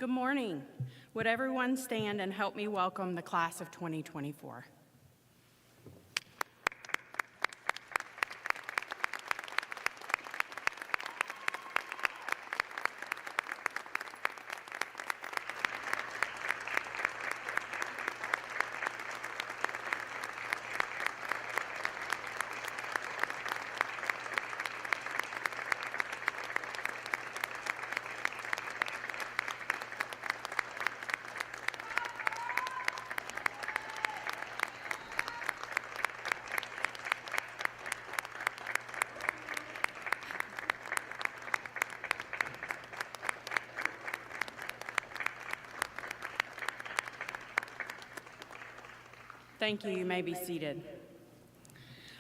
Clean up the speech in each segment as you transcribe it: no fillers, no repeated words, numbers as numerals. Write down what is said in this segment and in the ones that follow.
Good morning. Would everyone stand and help me welcome the class of 2024? Thank you. You may be seated.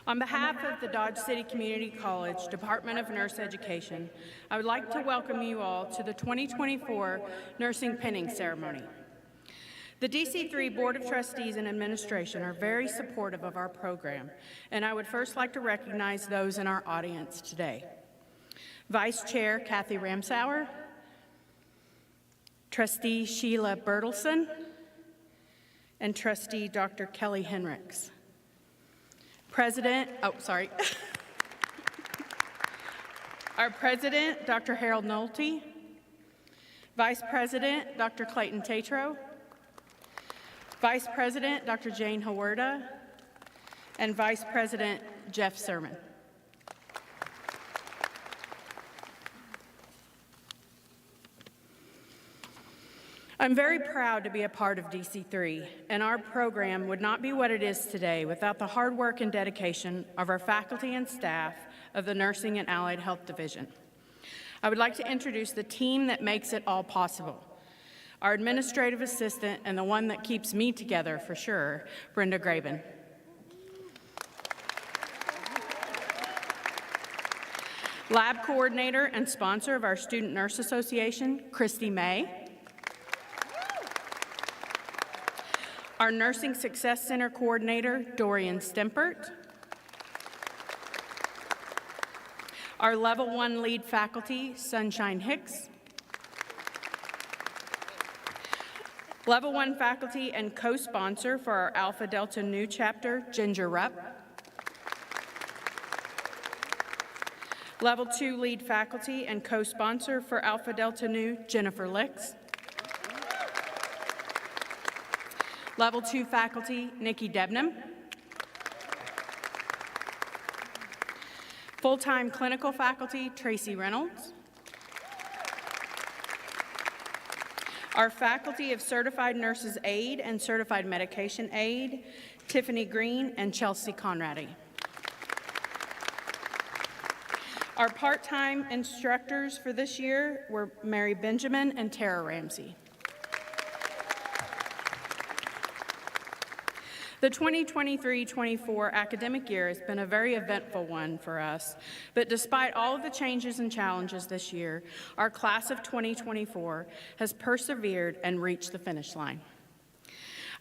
On behalf of the Dodge City Community College Department of Nurse Education, I would like to welcome you all to the 2024 Nursing Pinning Ceremony. The DC3 Board of Trustees and Administration are very supportive of our program, and I would first like to recognize those in our audience today. Vice Chair Kathy Ramsauer, Trustee Sheila Bertelson, and Trustee Dr. Kelly Henricks. Our President, Dr. Harold Nolte, Vice President, Dr. Clayton Tatro, Vice President, Dr. Jane Hawerda, and Vice President, Jeff Sermon. I'm very proud to be a part of DC3, and our program would not be what it is today without the hard work and dedication of our faculty and staff of the Nursing and Allied Health Division. I would like to introduce the team that makes it all possible. Our administrative assistant, and the one that keeps me together for sure, Brenda Graben. Lab coordinator and sponsor of our Student Nurse Association, Christy May. Our Nursing Success Center coordinator, Dorian Stempert. Our Level 1 lead faculty, Sunshine Hicks. Level 1 faculty and co-sponsor for our Alpha Delta Nu chapter, Ginger Rupp. Level 2 lead faculty and co-sponsor for Alpha Delta Nu, Jennifer Licks. Level 2 faculty, Nikki Debnam. Full-time clinical faculty, Tracy Reynolds. Our faculty of Certified Nurses Aid and Certified Medication Aid, Tiffany Green and Chelsea Conradi. Our part-time instructors for this year were Mary Benjamin and Tara Ramsey. The 2023-24 academic year has been a very eventful one for us, but despite all of the changes and challenges this year, our class of 2024 has persevered and reached the finish line.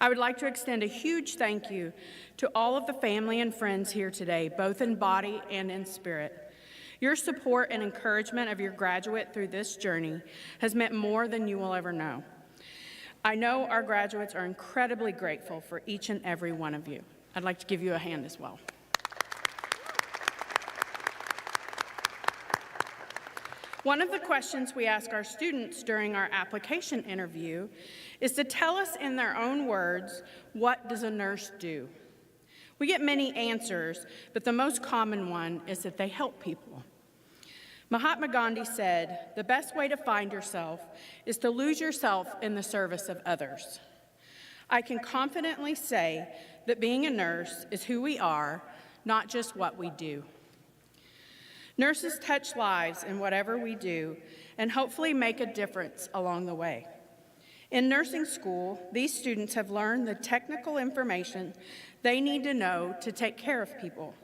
I would like to extend a huge thank you to all of the family and friends here today, both in body and in spirit. Your support and encouragement of your graduate through this journey has meant more than you will ever know. I know our graduates are incredibly grateful for each and every one of you. I'd like to give you a hand as well. One of the questions we ask our students during our application interview is to tell us in their own words, what does a nurse do? We get many answers, but the most common one is that they help people. Mahatma Gandhi said, "The best way to find yourself is to lose yourself in the service of others." I can confidently say that being a nurse is who we are, not just what we do. Nurses touch lives in whatever we do and hopefully make a difference along the way. In nursing school, these students have learned the technical information they need to know to take care of people.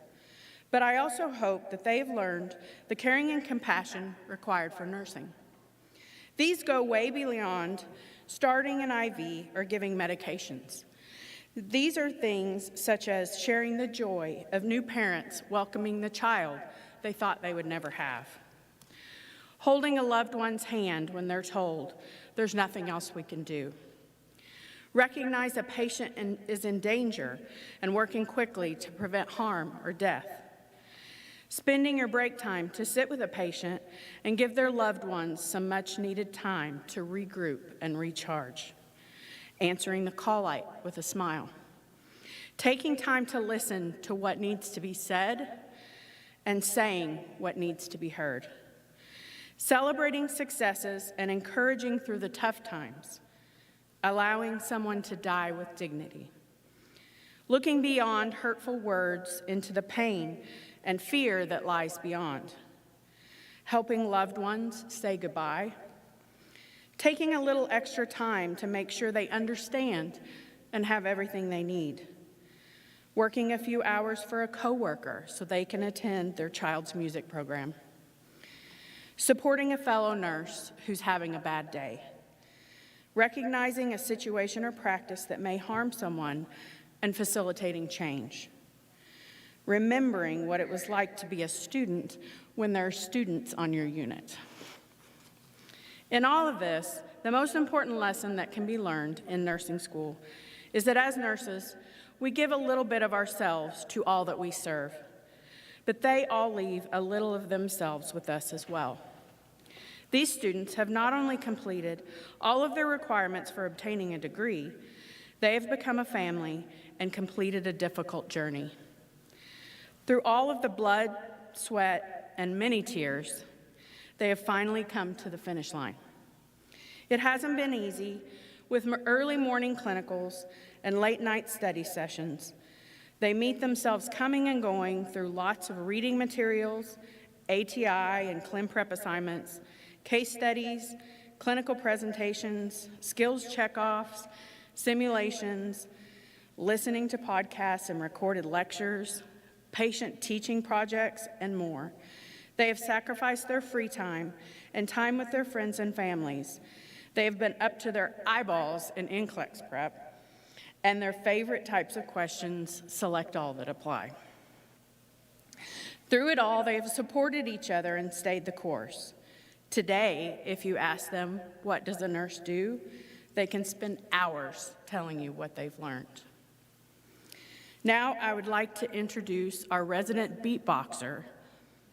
But I also hope that they have learned the caring and compassion required for nursing. These go way beyond starting an IV or giving medications. These are things such as sharing the joy of new parents welcoming the child they thought they would never have. Holding a loved one's hand when they're told, there's nothing else we can do. Recognize a patient is in danger and working quickly to prevent harm or death. Spending your break time to sit with a patient and give their loved ones some much-needed time to regroup and recharge. Answering the call light with a smile. Taking time to listen to what needs to be said and saying what needs to be heard. Celebrating successes and encouraging through the tough times. Allowing someone to die with dignity. Looking beyond hurtful words into the pain and fear that lies beyond. Helping loved ones say goodbye. Taking a little extra time to make sure they understand and have everything they need. Working a few hours for a coworker so they can attend their child's music program. Supporting a fellow nurse who's having a bad day. Recognizing a situation or practice that may harm someone and facilitating change. Remembering what it was like to be a student when there are students on your unit. In all of this, the most important lesson that can be learned in nursing school is that as nurses, we give a little bit of ourselves to all that we serve, but they all leave a little of themselves with us as well. These students have not only completed all of their requirements for obtaining a degree, they have become a family and completed a difficult journey. Through all of the blood, sweat, and many tears, they have finally come to the finish line. It hasn't been easy, with early morning clinicals and late night study sessions. They meet themselves coming and going through lots of reading materials, ATI and ClinPrep assignments, case studies, clinical presentations, skills checkoffs, simulations, listening to podcasts and recorded lectures, patient teaching projects, and more. They have sacrificed their free time and time with their friends and families. They have been up to their eyeballs in NCLEX prep, and their favorite types of questions select all that apply. Through it all, they have supported each other and stayed the course. Today, if you ask them, what does a nurse do? They can spend hours telling you what they've learned. Now, I would like to introduce our resident beatboxer,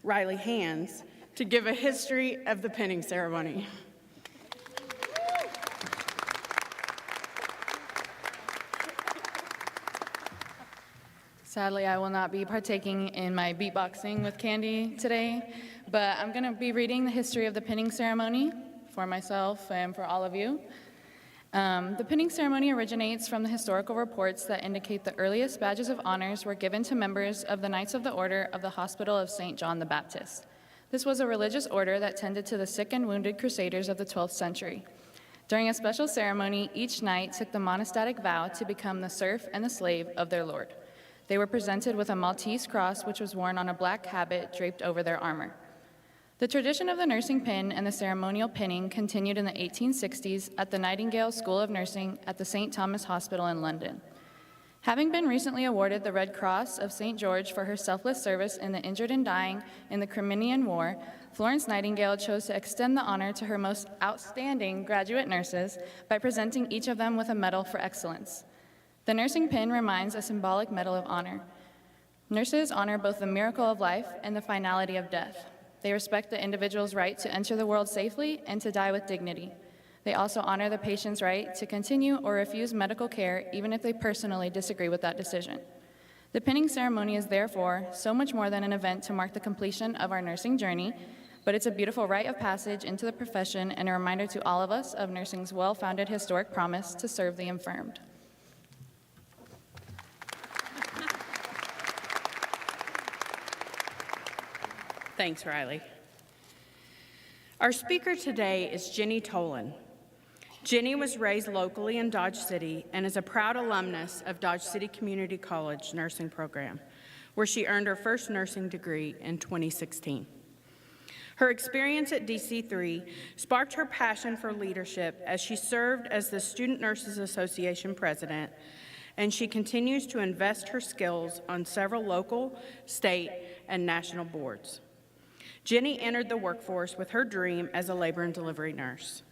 Riley Hands, to give a history of the pinning ceremony. Sadly, I will not be partaking in my beatboxing with Candy today, but I'm going to be reading the history of the pinning ceremony for myself and for all of you. The pinning ceremony originates from the historical reports that indicate the earliest badges of honors were given to members of the Knights of the Order of the Hospital of St. John the Baptist. This was a religious order that tended to the sick and wounded crusaders of the 12th century. During a special ceremony, each knight took the monastic vow to become the serf and the slave of their lord. They were presented with a Maltese cross, which was worn on a black habit draped over their armor. The tradition of the nursing pin and the ceremonial pinning continued in the 1860s at the Nightingale School of Nursing at the St. Thomas Hospital in London. Having been recently awarded the Red Cross of St. George for her selfless service in the injured and dying in the Crimean War, Florence Nightingale chose to extend the honor to her most outstanding graduate nurses by presenting each of them with a medal for excellence. The nursing pin reminds a symbolic medal of honor. Nurses honor both the miracle of life and the finality of death. They respect the individual's right to enter the world safely and to die with dignity. They also honor the patient's right to continue or refuse medical care even if they personally disagree with that decision. The pinning ceremony is therefore so much more than an event to mark the completion of our nursing journey, but it's a beautiful rite of passage into the profession and a reminder to all of us of nursing's well-founded historic promise to serve the infirmed. Thanks, Riley. Our speaker today is Jenny Tolan. Jenny was raised locally in Dodge City and is a proud alumnus of Dodge City Community College nursing program, where she earned her first nursing degree in 2016. Her experience at DC3 sparked her passion for leadership as she served as the Student Nurses Association president, and she continues to invest her skills on several local, state, and national boards. Jenny entered the workforce with her dream as a labor and delivery nurse.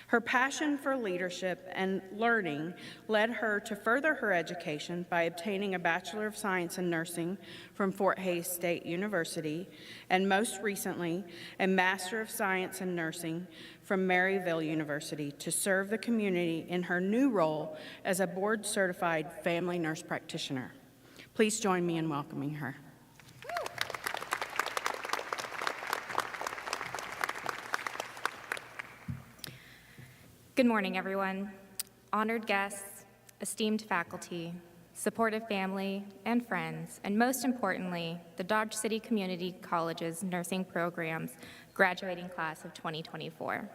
Her passion for leadership and learning led her to further her education by obtaining a Bachelor of Science in Nursing from Fort Hays State University, and most recently, a Master of Science in Nursing from Maryville University to serve the community in her new role as a board-certified family nurse practitioner. Please join me in welcoming her. Good morning, everyone. Honored guests, esteemed faculty, supportive family and friends, and most importantly, the Dodge City Community College's nursing program's graduating class of 2024.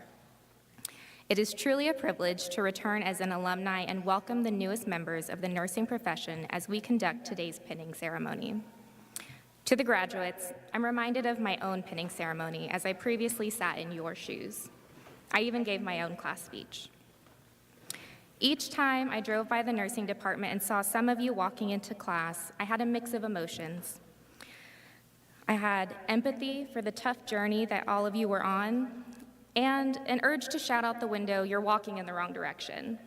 It is truly a privilege to return as an alumni and welcome the newest members of the nursing profession as we conduct today's pinning ceremony. To the graduates, I'm reminded of my own pinning ceremony as I previously sat in your shoes. I even gave my own class speech. Each time I drove by the nursing department and saw some of you walking into class, I had a mix of emotions. I had empathy for the tough journey that all of you were on, and an urge to shout out the window, "You're walking in the wrong direction."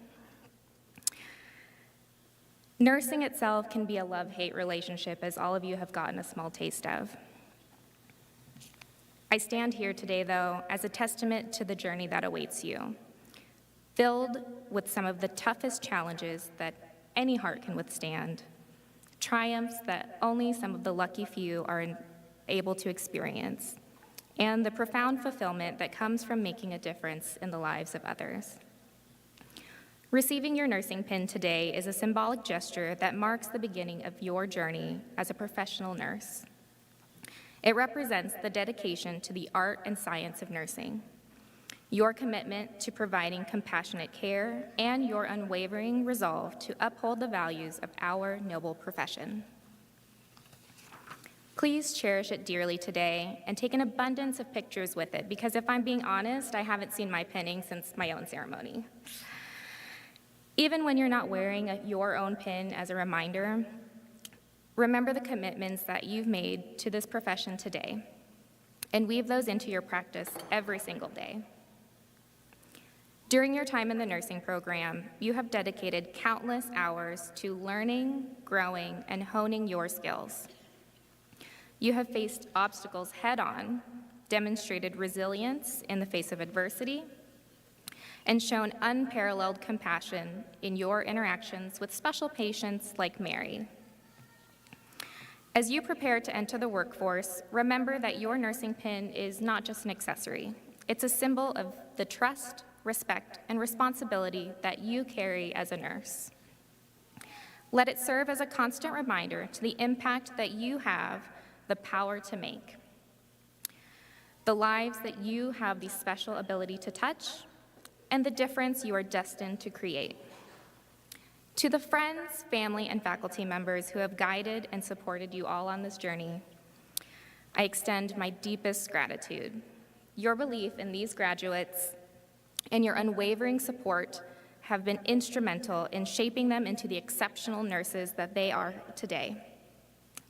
Nursing itself can be a love-hate relationship, as all of you have gotten a small taste of. I stand here today, though, as a testament to the journey that awaits you, filled with some of the toughest challenges that any heart can withstand, triumphs that only some of the lucky few are able to experience, and the profound fulfillment that comes from making a difference in the lives of others. Receiving your nursing pin today is a symbolic gesture that marks the beginning of your journey as a professional nurse. It represents the dedication to the art and science of nursing, your commitment to providing compassionate care, and your unwavering resolve to uphold the values of our noble profession. Please cherish it dearly today and take an abundance of pictures with it, because if I'm being honest, I haven't seen my pinning since my own ceremony. Even when you're not wearing your own pin as a reminder, remember the commitments that you've made to this profession today, and weave those into your practice every single day. During your time in the nursing program, you have dedicated countless hours to learning, growing, and honing your skills. You have faced obstacles head-on, demonstrated resilience in the face of adversity, and shown unparalleled compassion in your interactions with special patients like Mary. As you prepare to enter the workforce, remember that your nursing pin is not just an accessory. It's a symbol of the trust, respect, and responsibility that you carry as a nurse. Let it serve as a constant reminder to the impact that you have the power to make, the lives that you have the special ability to touch, and the difference you are destined to create. To the friends, family, and faculty members who have guided and supported you all on this journey, I extend my deepest gratitude. Your belief in these graduates and your unwavering support have been instrumental in shaping them into the exceptional nurses that they are today.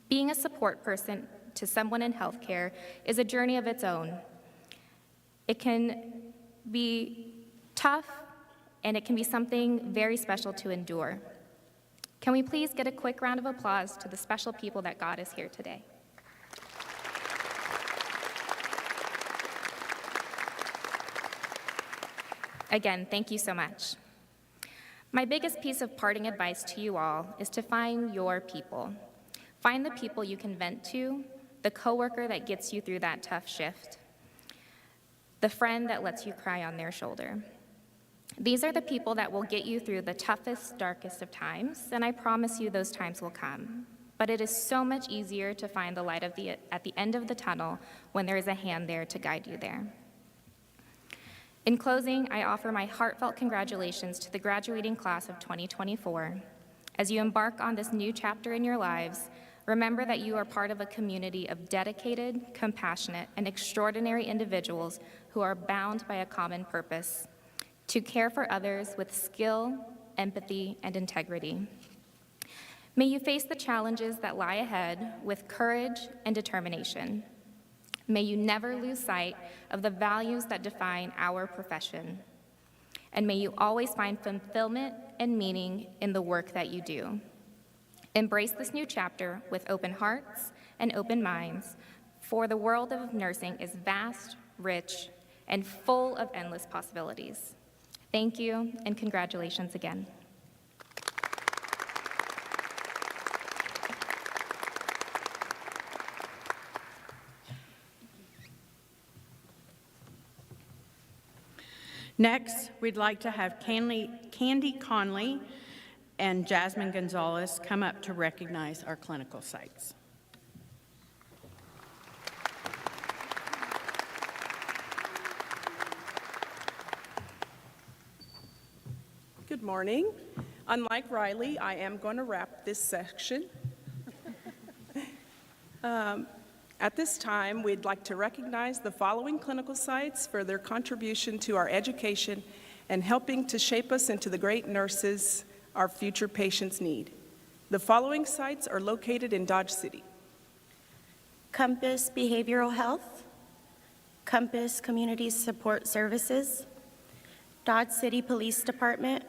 Being a support person to someone in healthcare is a journey of its own. It can be tough, and it can be something very special to endure. Can we please get a quick round of applause to the special people that got us here today? Again, thank you so much. My biggest piece of parting advice to you all is to find your people. Find the people you can vent to, the coworker that gets you through that tough shift, the friend that lets you cry on their shoulder. These are the people that will get you through the toughest, darkest of times, and I promise you those times will come. But it is so much easier to find the light at the end of the tunnel when there is a hand there to guide you there. In closing, I offer my heartfelt congratulations to the graduating class of 2024. As you embark on this new chapter in your lives, remember that you are part of a community of dedicated, compassionate, and extraordinary individuals who are bound by a common purpose: to care for others with skill, empathy, and integrity. May you face the challenges that lie ahead with courage and determination. May you never lose sight of the values that define our profession. and may you always find fulfillment and meaning in the work that you do. Embrace this new chapter with open hearts and open minds, for the world of nursing is vast, rich, and full of endless possibilities. Thank you, and congratulations again. Next, we'd like to have Candy Conley and Jasmine Gonzalez come up to recognize our clinical sites. Good morning. Unlike Riley, I am going to wrap this section. At this time, we'd like to recognize the following clinical sites for their contribution to our education and helping to shape us into the great nurses our future patients need. The following sites are located in Dodge City: Compass Behavioral Health, Compass Community Support Services, Dodge City Police Department,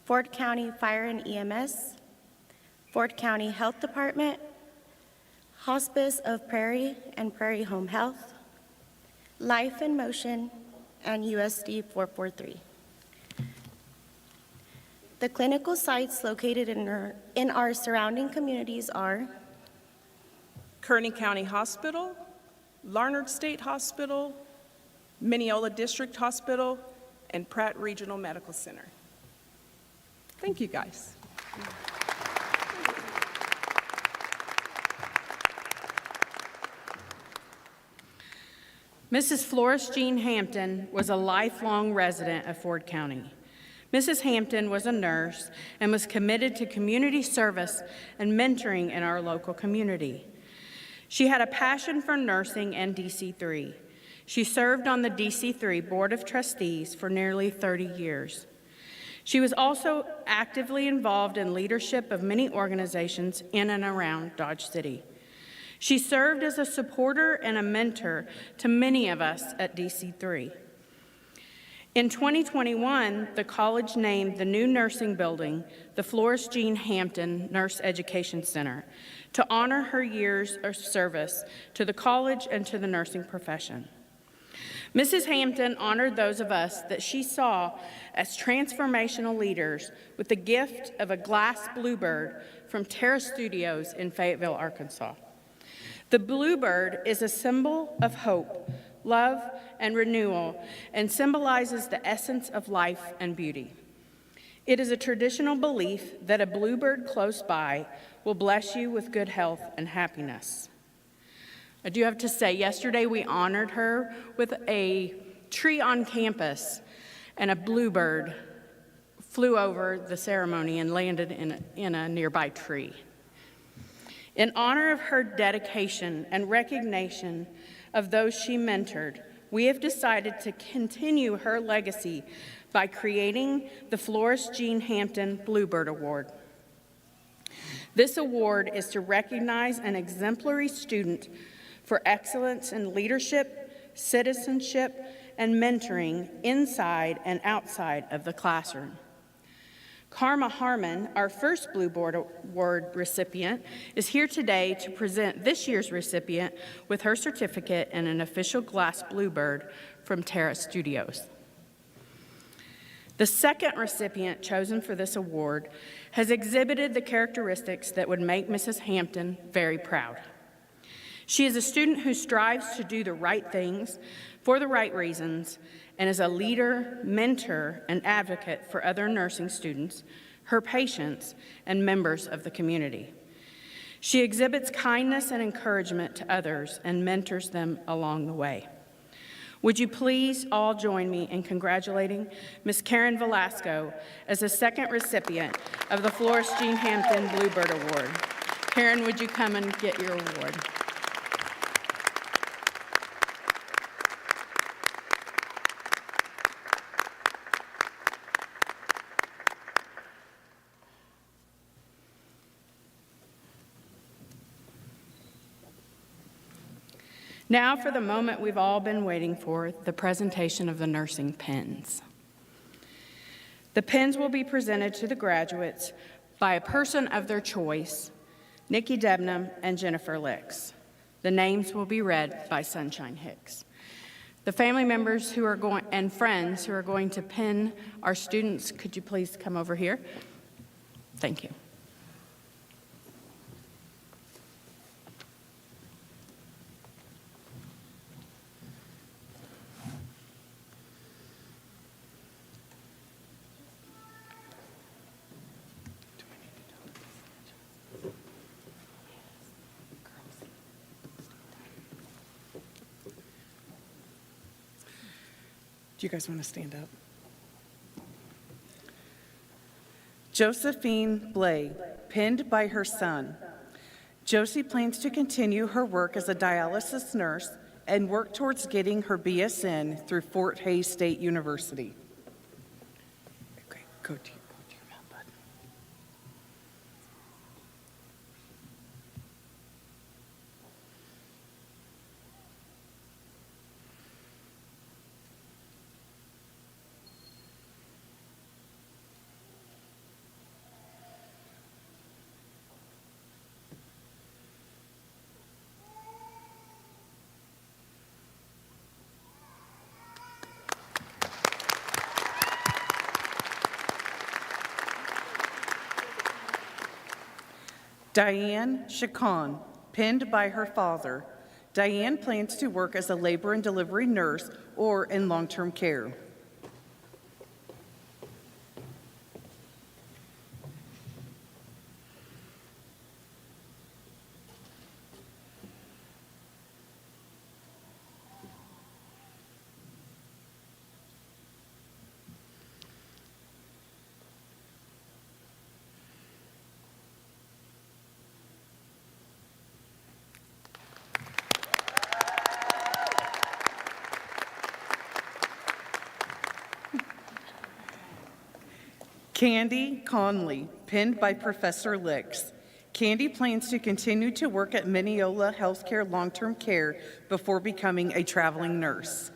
Ford County Fire and EMS, Ford County Health Department, Hospice of Prairie and Prairie Home Health, Life in Motion, and USD 443. The clinical sites located in our surrounding communities are Kearney County Hospital, Larned State Hospital, Mineola District Hospital, and Pratt Regional Medical Center. Thank you, guys. Mrs. Florence Jean Hampton was a lifelong resident of Ford County. Mrs. Hampton was a nurse and was committed to community service and mentoring in our local community. She had a passion for nursing and DC3. She served on the DC3 Board of Trustees for nearly 30 years. She was also actively involved in leadership of many organizations in and around Dodge City. She served as a supporter and a mentor to many of us at DC3. In 2021, the college named the new nursing building the Florence Jean Hampton Nurse Education Center to honor her years of service to the college and to the nursing profession. Mrs. Hampton honored those of us that she saw as transformational leaders with the gift of a glass bluebird from Terra Studios in Fayetteville, Arkansas. The bluebird is a symbol of hope, love, and renewal, and symbolizes the essence of life and beauty. It is a traditional belief that a bluebird close by will bless you with good health and happiness. I do have to say, yesterday we honored her with a tree on campus, and a bluebird flew over the ceremony and landed in a nearby tree. In honor of her dedication and recognition of those she mentored, we have decided to continue her legacy by creating the Florence Jean Hampton Bluebird Award. This award is to recognize an exemplary student for excellence in leadership, citizenship, and mentoring inside and outside of the classroom. Karma Harmon, our first Bluebird Award recipient, is here today to present this year's recipient with her certificate and an official glass bluebird from Terra Studios. The second recipient chosen for this award has exhibited the characteristics that would make Mrs. Hampton very proud. She is a student who strives to do the right things for the right reasons and is a leader, mentor, and advocate for other nursing students, her patients, and members of the community. She exhibits kindness and encouragement to others and mentors them along the way. Would you please all join me in congratulating Ms. Karen Velasco as the second recipient of the Florence Jean Hampton Bluebird Award. Karen, would you come and get your award? Now for the moment we've all been waiting for, the presentation of the nursing pins. The pins will be presented to the graduates by a person of their choice, Nikki Debnam and Jennifer Licks. The names will be read by Sunshine Hicks. The family members who are going and friends who are going to pin our students, could you please come over here? Thank you. Do you guys want to stand up? Josephine Blay, pinned by her son. Josie plans to continue her work as a dialysis nurse and work towards getting her BSN through Fort Hays State University. Okay, go to your mouth button. Diane Chacon, pinned by her father. Diane plans to work as a labor and delivery nurse or in long-term care. Candy Conley, pinned by Professor Licks. Candy plans to continue to work at Mineola Healthcare Long-Term Care before becoming a traveling nurse.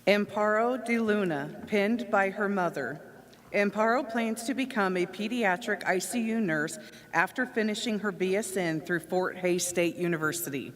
Amparo de Luna, pinned by her mother. Amparo plans to become a pediatric ICU nurse after finishing her BSN through Fort Hays State University.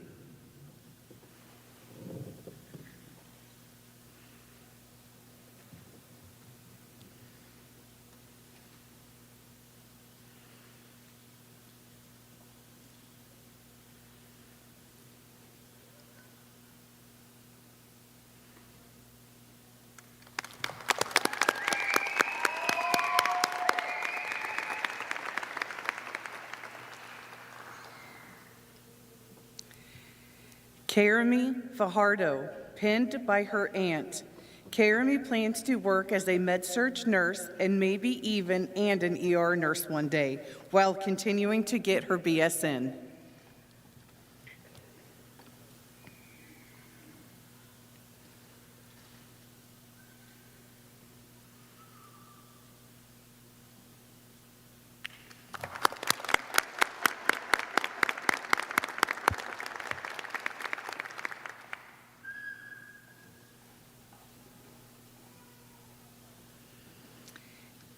Karami Fajardo, pinned by her aunt. Karami plans to work as a med-surg nurse and maybe even an ER nurse one day, while continuing to get her BSN.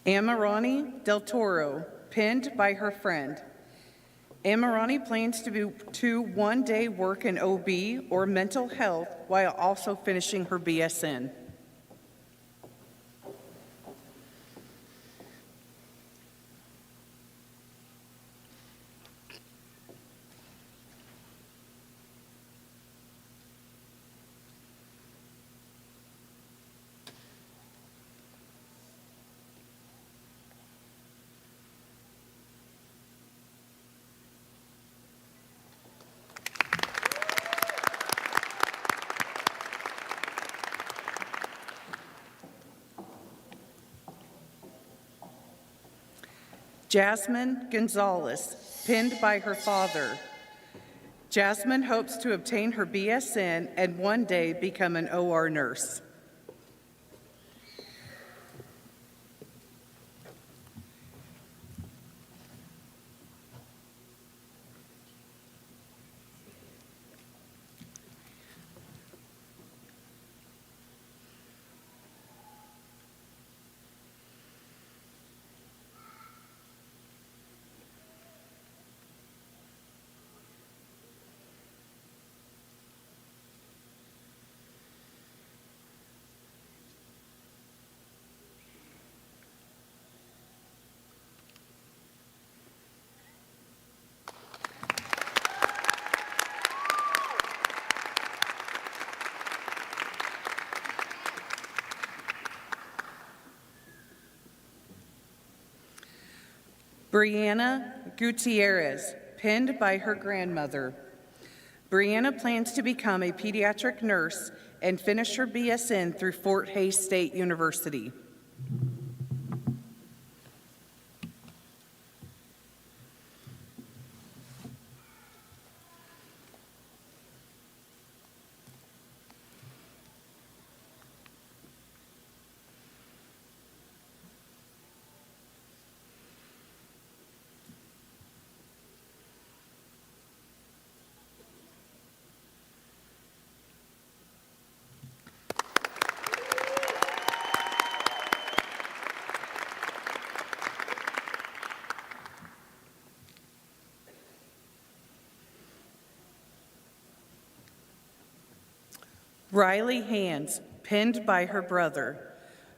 Amarani Del Toro, pinned by her friend. Amarani plans to one day work in OB or mental health while also finishing her BSN. Jasmine Gonzalez, pinned by her father. Jasmine hopes to obtain her BSN and one day become an OR nurse. Brianna Gutierrez, pinned by her grandmother. Brianna plans to become a pediatric nurse and finish her BSN through Fort Hays State University. Riley Hands, pinned by her brother.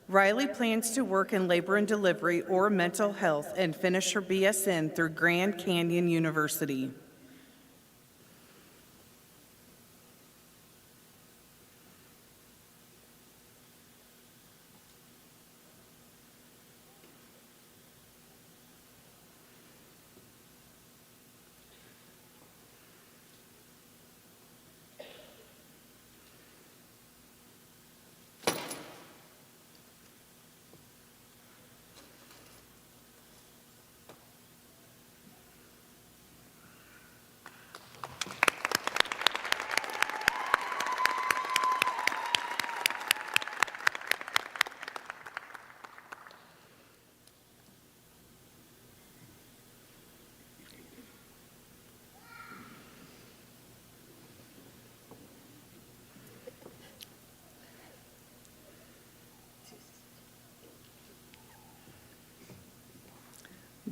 Riley plans to work in labor and delivery or mental health and finish her BSN through Grand Canyon University.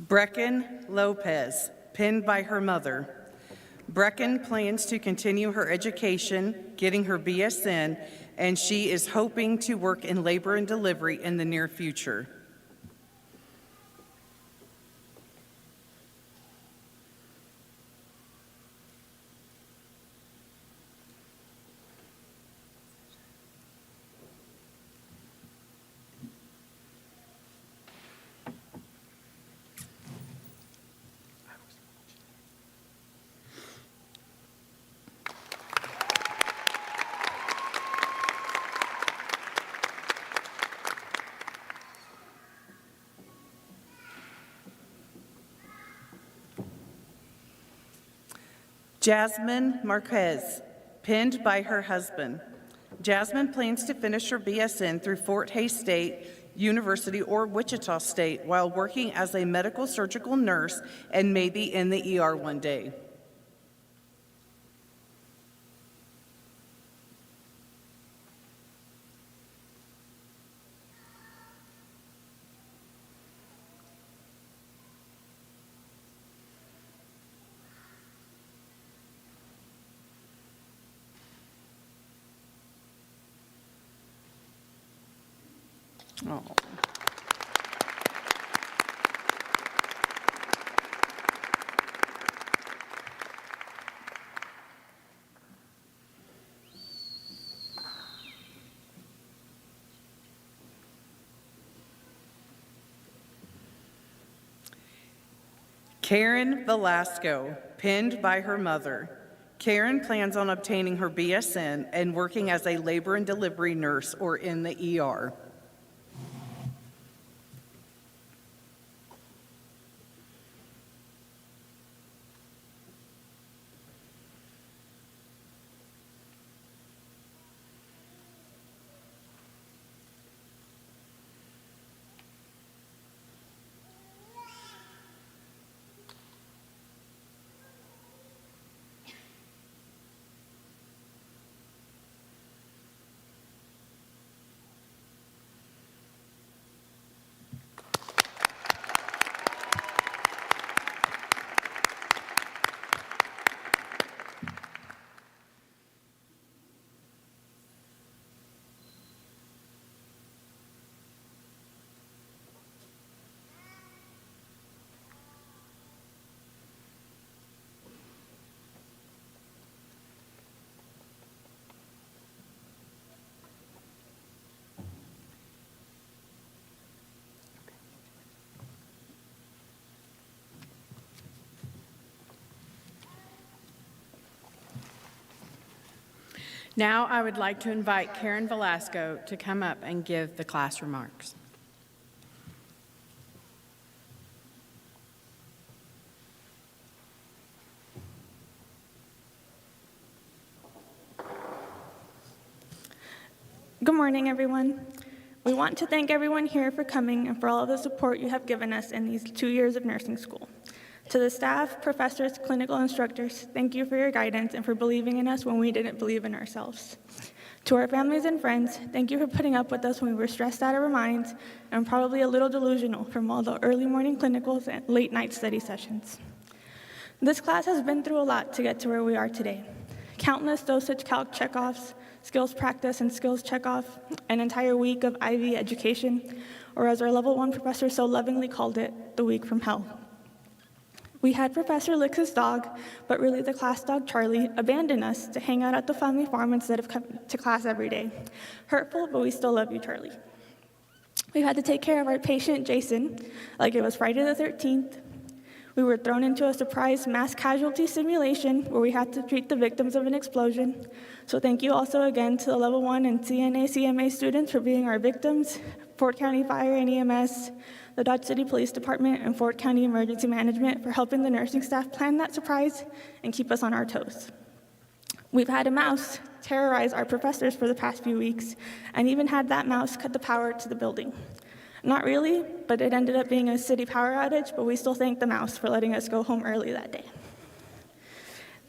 Brecken Lopez, pinned by her mother. Brecken plans to continue her education, getting her BSN, and she is hoping to work in labor and delivery in the near future. Jasmine Marquez, pinned by her husband. Jasmine plans to finish her BSN through Fort Hays State University or Wichita State while working as a medical surgical nurse and maybe in the ER one day. Oh. Karen Velasco, pinned by her mother. Karen plans on obtaining her BSN and working as a labor and delivery nurse or in the ER. Now I would like to invite Karen Velasco to come up and give the class remarks. Good morning, everyone. We want to thank everyone here for coming and for all of the support you have given us in these 2 years of nursing school. To the staff, professors, clinical instructors, thank you for your guidance and for believing in us when we didn't believe in ourselves. To our families and friends, thank you for putting up with us when we were stressed out of our minds and probably a little delusional from all the early morning clinicals and late night study sessions. This class has been through a lot to get to where we are today. Countless dosage calc checkoffs, skills practice and skills checkoff, an entire week of IV education, or as our level 1 professor so lovingly called it, the week from hell. We had Professor Lix's dog, but really the class dog Charlie abandoned us to hang out at the family farm instead of coming to class every day. Hurtful, but we still love you, Charlie. We had to take care of our patient, Jason, like it was Friday the 13th. We were thrown into a surprise mass casualty simulation where we had to treat the victims of an explosion. So thank you also again to the level 1 and CNA, CMA students for being our victims, Fort County Fire and EMS, the Dodge City Police Department, and Fort County Emergency Management for helping the nursing staff plan that surprise and keep us on our toes. We've had a mouse terrorize our professors for the past few weeks, and even had that mouse cut the power to the building. Not really, but it ended up being a city power outage, but we still thank the mouse for letting us go home early that day.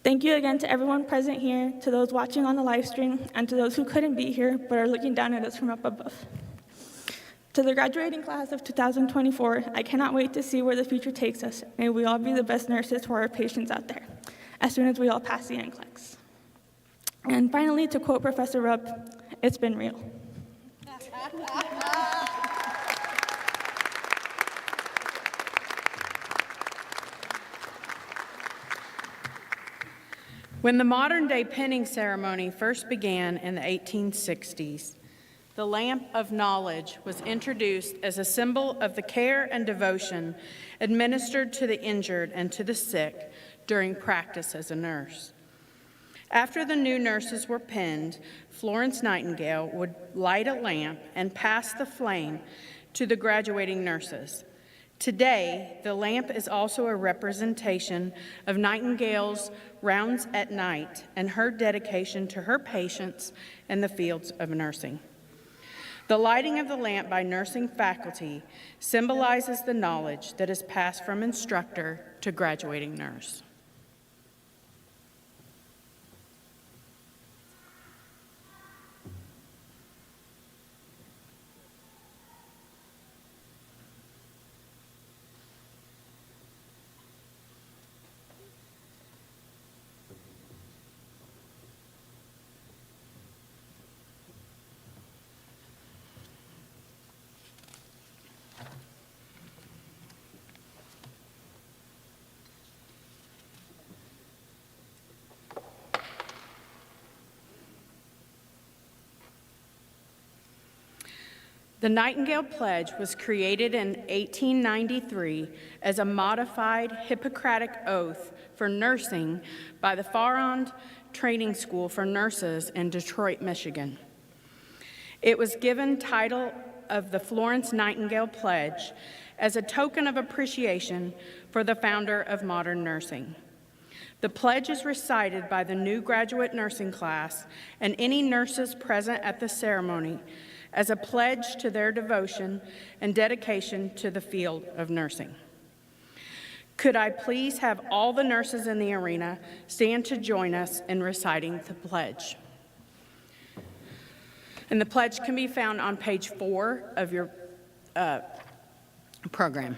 Thank you again to everyone present here, to those watching on the live stream, and to those who couldn't be here but are looking down at us from up above. To the graduating class of 2024, I cannot wait to see where the future takes us. May we all be the best nurses for our patients out there, as soon as we all pass the NCLEX. And finally, to quote Professor Rupp, it's been real. When the modern-day pinning ceremony first began in the 1860s, the lamp of knowledge was introduced as a symbol of the care and devotion administered to the injured and to the sick during practice as a nurse. After the new nurses were pinned, Florence Nightingale would light a lamp and pass the flame to the graduating nurses. Today, the lamp is also a representation of Nightingale's rounds at night and her dedication to her patients in the fields of nursing. The lighting of the lamp by nursing faculty symbolizes the knowledge that is passed from instructor to graduating nurse. The Nightingale Pledge was created in 1893 as a modified Hippocratic Oath for nursing by the Farrand Training School for Nurses in Detroit, Michigan. It was given title of the Florence Nightingale Pledge as a token of appreciation for the founder of modern nursing. The pledge is recited by the new graduate nursing class and any nurses present at the ceremony as a pledge to their devotion and dedication to the field of nursing. Could I please have all the nurses in the arena stand to join us in reciting the pledge? And the pledge can be found on page 4 of your program.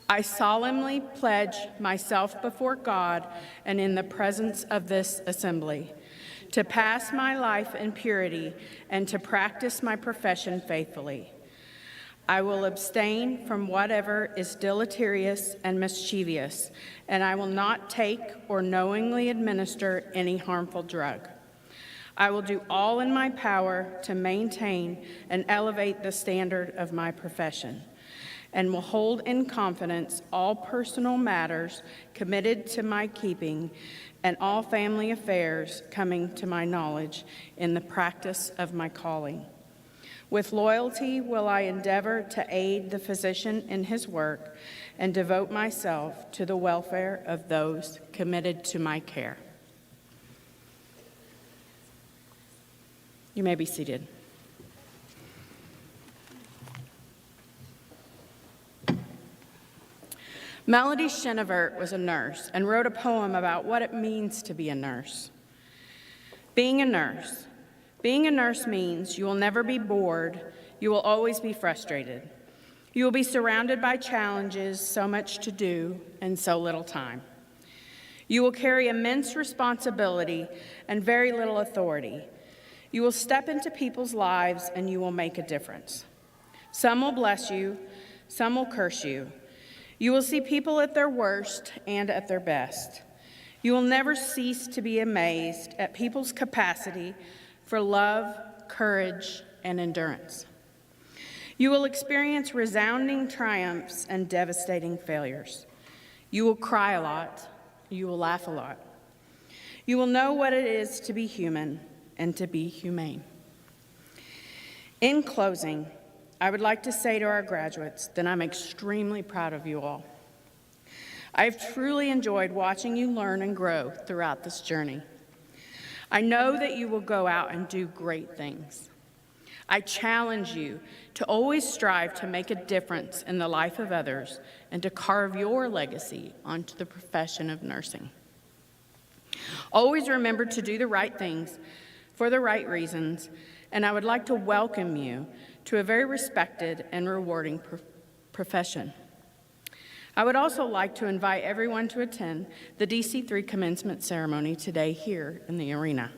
I solemnly pledge myself before God and in the presence of this assembly to pass my life in purity and to practice my profession faithfully. I will abstain from whatever is deleterious and mischievous, and I will not take or knowingly administer any harmful drug. I will do all in my power to maintain and elevate the standard of my profession. and will hold in confidence all personal matters committed to my keeping and all family affairs coming to my knowledge in the practice of my calling. With loyalty will I endeavor to aid the physician in his work and devote myself to the welfare of those committed to my care. You may be seated. Melody Chenevert was a nurse and wrote a poem about what it means to be a nurse. Being a nurse. Being a nurse means you will never be bored, you will always be frustrated. You will be surrounded by challenges, so much to do, and so little time. You will carry immense responsibility and very little authority. You will step into people's lives and you will make a difference. Some will bless you, some will curse you. You will see people at their worst and at their best. You will never cease to be amazed at people's capacity for love, courage, and endurance. You will experience resounding triumphs and devastating failures. You will cry a lot. You will laugh a lot. You will know what it is to be human and to be humane. In closing, I would like to say to our graduates that I'm extremely proud of you all. I've truly enjoyed watching you learn and grow throughout this journey. I know that you will go out and do great things. I challenge you to always strive to make a difference in the life of others and to carve your legacy onto the profession of nursing. Always remember to do the right things for the right reasons, and I would like to welcome you to a very respected and rewarding profession. I would also like to invite everyone to attend the DC3 commencement ceremony today here in the arena.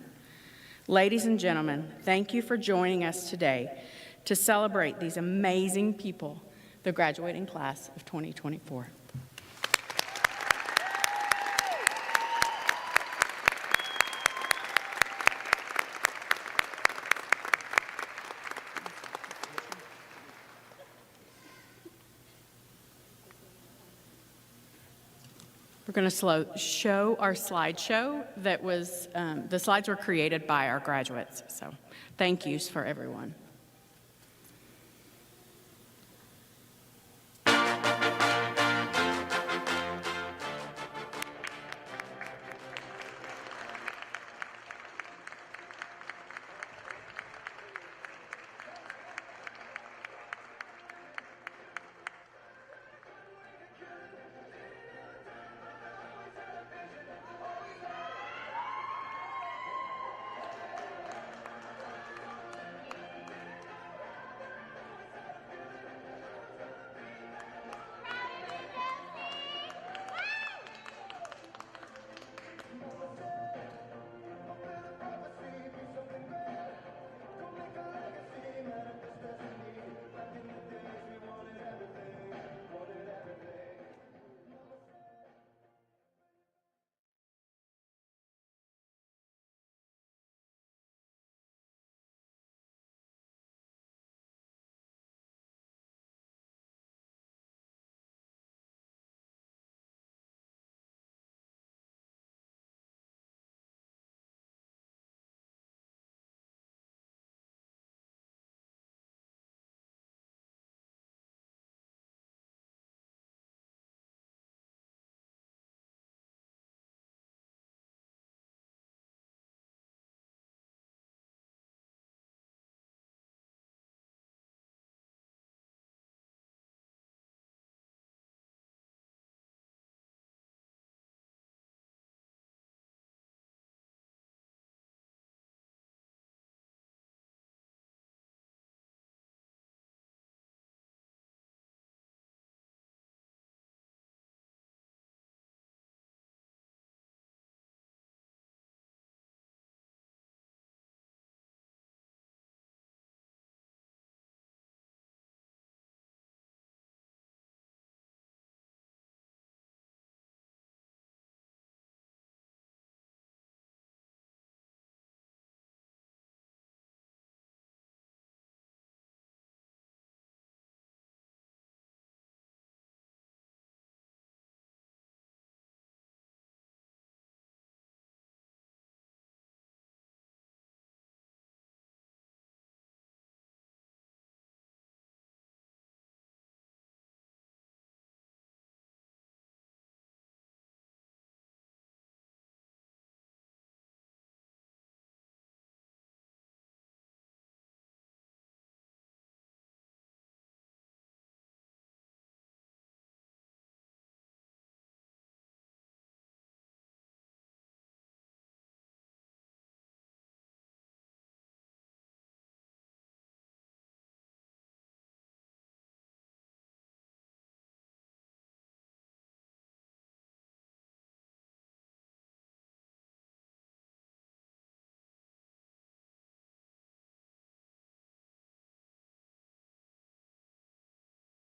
Ladies and gentlemen, thank you for joining us today to celebrate these amazing people, the graduating class of 2024. We're going to show our slideshow that was, the slides were created by our graduates, so thank yous for everyone.